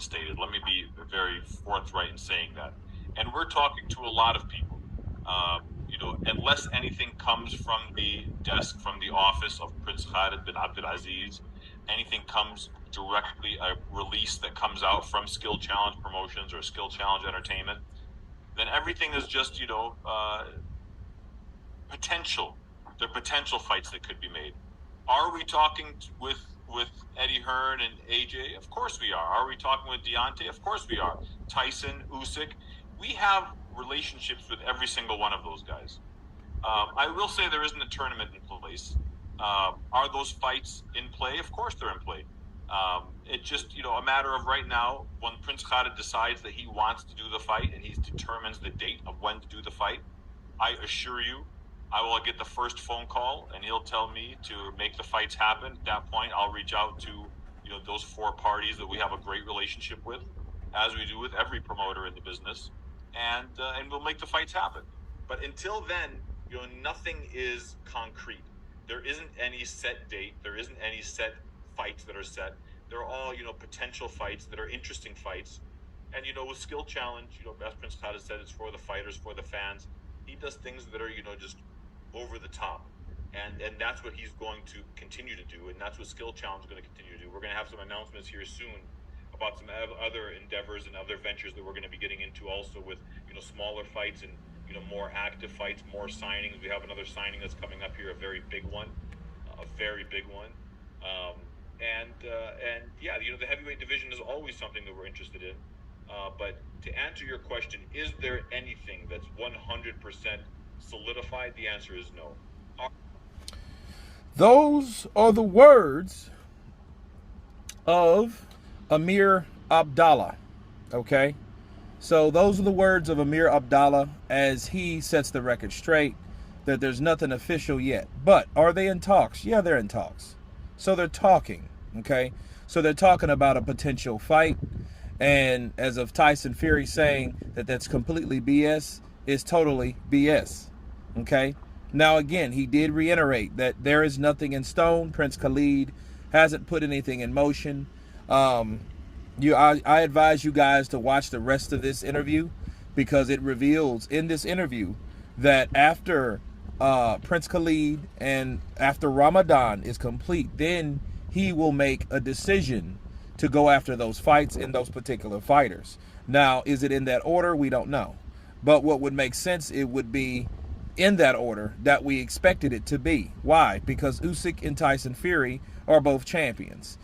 been stated. Let me be very forthright in saying that. And we're talking to a lot of people. Unless anything comes from the desk, from the office of Prince Khalid bin Abdulaziz, anything comes directly, a release that comes out from Skill Challenge Promotions or Skill Challenge Entertainment, then everything is just, potential. They're potential fights that could be made. Are we talking with Eddie Hearn and AJ? Of course we are. Are we talking with Deontay? Of course we are. Tyson, Usyk. We have relationships with every single one of those guys. I will say there isn't a tournament in place. Are those fights in play? Of course they're in play. It's just, a matter of right now, when Prince Khalid decides that he wants to do the fight and he determines the date of when to do the fight, I assure you, I will get the first phone call and he'll tell me to make the fights happen. At that point, I'll reach out to, those four parties that we have a great relationship with, as we do with every promoter in the business, and we'll make the fights happen. But until then, nothing is concrete. There isn't any set date. There isn't any set fights that are set. They're all, potential fights that are interesting fights. And, with Skill Challenge, as Prince Khalid said, it's for the fighters, for the fans. He does things that are, just over the top. And that's what he's going to continue to do. And that's what Skill Challenge is going to continue to do. We're going to have some announcements here soon about some other endeavors and other ventures that we're going to be getting into also with, smaller fights and, more active fights, more signings. We have another signing that's coming up here, a very big one. The heavyweight division is always something that we're interested in. But to answer your question, is there anything that's 100% solidified? The answer is no. Those are the words of Amir Abdallah. Okay? So those are the words of Amir Abdallah as he sets the record straight that there's nothing official yet. But are they in talks? Yeah, they're in talks. So they're talking. Okay? So they're talking about a potential fight. And as of Tyson Fury saying that that's completely BS, is totally BS. Okay? Now, again, he did reiterate that there is nothing in stone. Prince Khalid hasn't put anything in motion. I advise you guys to watch the rest of this interview because it reveals in this interview that after Prince Khalid and after Ramadan is complete, then he will make a decision to go after those fights and those particular fighters. Now, is it in that order? We don't know. But what would make sense, it would be in that order that we expected it to be. Why? Because Usyk and Tyson Fury are both champions.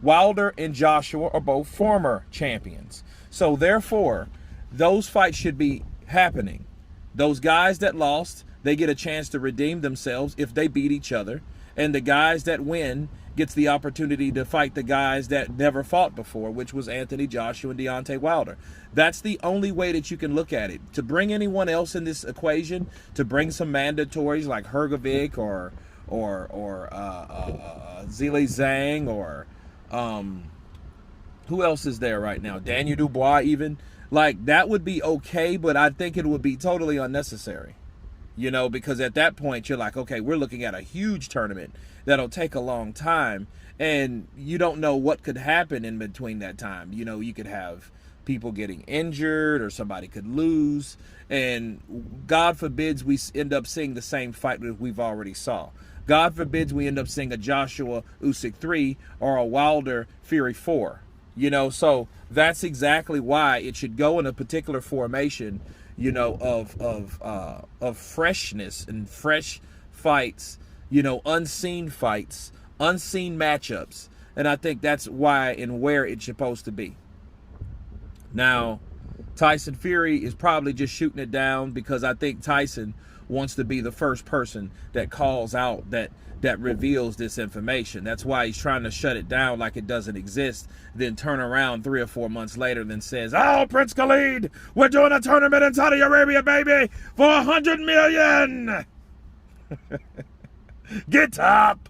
Wilder and Joshua are both former champions. So therefore, those fights should be happening. Those guys that lost, they get a chance to redeem themselves if they beat each other. And the guys that win gets the opportunity to fight the guys that never fought before, which was Anthony Joshua and Deontay Wilder. That's the only way that you can look at it. To bring anyone else in this equation, to bring some mandatories like Hrgovic or Zhilei Zhang or who else is there right now? Daniel Dubois even. Like, that would be okay, but I think it would be totally unnecessary. Because at that point, you're like, okay, we're looking at a huge tournament that'll take a long time, and you don't know what could happen in between that time. You could have people getting injured or somebody could lose, and God forbids we end up seeing the same fight that we've already saw. God forbids we end up seeing a Joshua Usyk 3 or a Wilder Fury 4. So that's exactly why it should go in a particular formation, of freshness and fresh fights, unseen fights, unseen matchups. And I think that's why and where it's supposed to be. Now, Tyson Fury is probably just shooting it down because I think Tyson wants to be the first person that calls out, that reveals this information. That's why he's trying to shut it down like it doesn't exist, then turn around 3 or 4 months later and then says, oh, Prince Khalid, we're doing a tournament in Saudi Arabia, baby, for 100 million. Get up.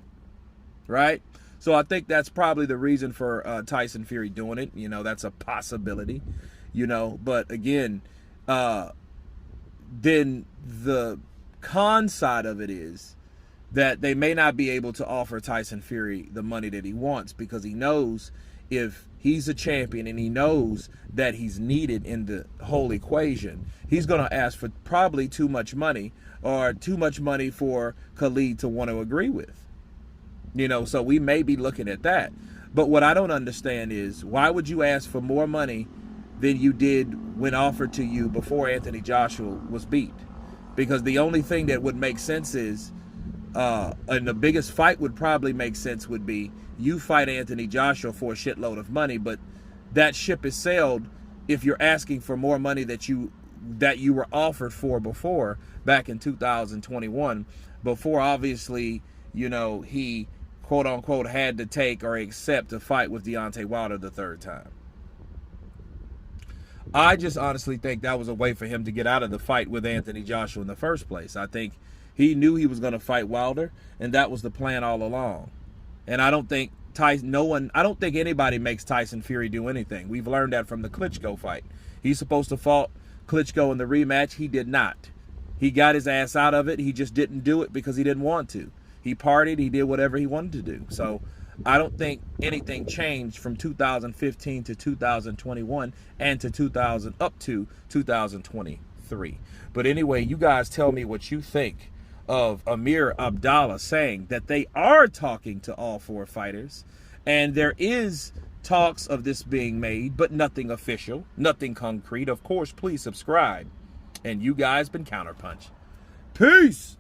Right? So I think that's probably the reason for Tyson Fury doing it. That's a possibility. But again, then the con side of it is that they may not be able to offer Tyson Fury the money that he wants, because he knows if he's a champion and he knows that he's needed in the whole equation, he's going to ask for probably too much money, or too much money for Khalid to want to agree with. You know, so we may be looking at that. But what I don't understand is, why would you ask for more money than you did when offered to you before Anthony Joshua was beat? Because the only thing that would make sense is, and the biggest fight would probably make sense, would be you fight Anthony Joshua for a shitload of money, but that ship is sailed if you're asking for more money that you were offered for before, back in 2021, before obviously, you know, he quote unquote had to take or accept a fight with Deontay Wilder the third time. I just honestly think that was a way for him to get out of the fight with Anthony Joshua in the first place. I think he knew he was going to fight Wilder, and that was the plan all along. And I don't think I don't think anybody makes Tyson Fury do anything. We've learned that from the Klitschko fight. He's supposed to fight Klitschko in the rematch. He did not. He got his ass out of it. He just didn't do it because he didn't want to. He partied. He did whatever he wanted to do. So I don't think anything changed from 2015 to 2021 and to up to 2023. But anyway, you guys tell me what you think of Amir Abdallah saying that they are talking to all four fighters, and there is talks of this being made, but nothing official, nothing concrete. Of course, please subscribe. And you guys been Counterpunched. Peace.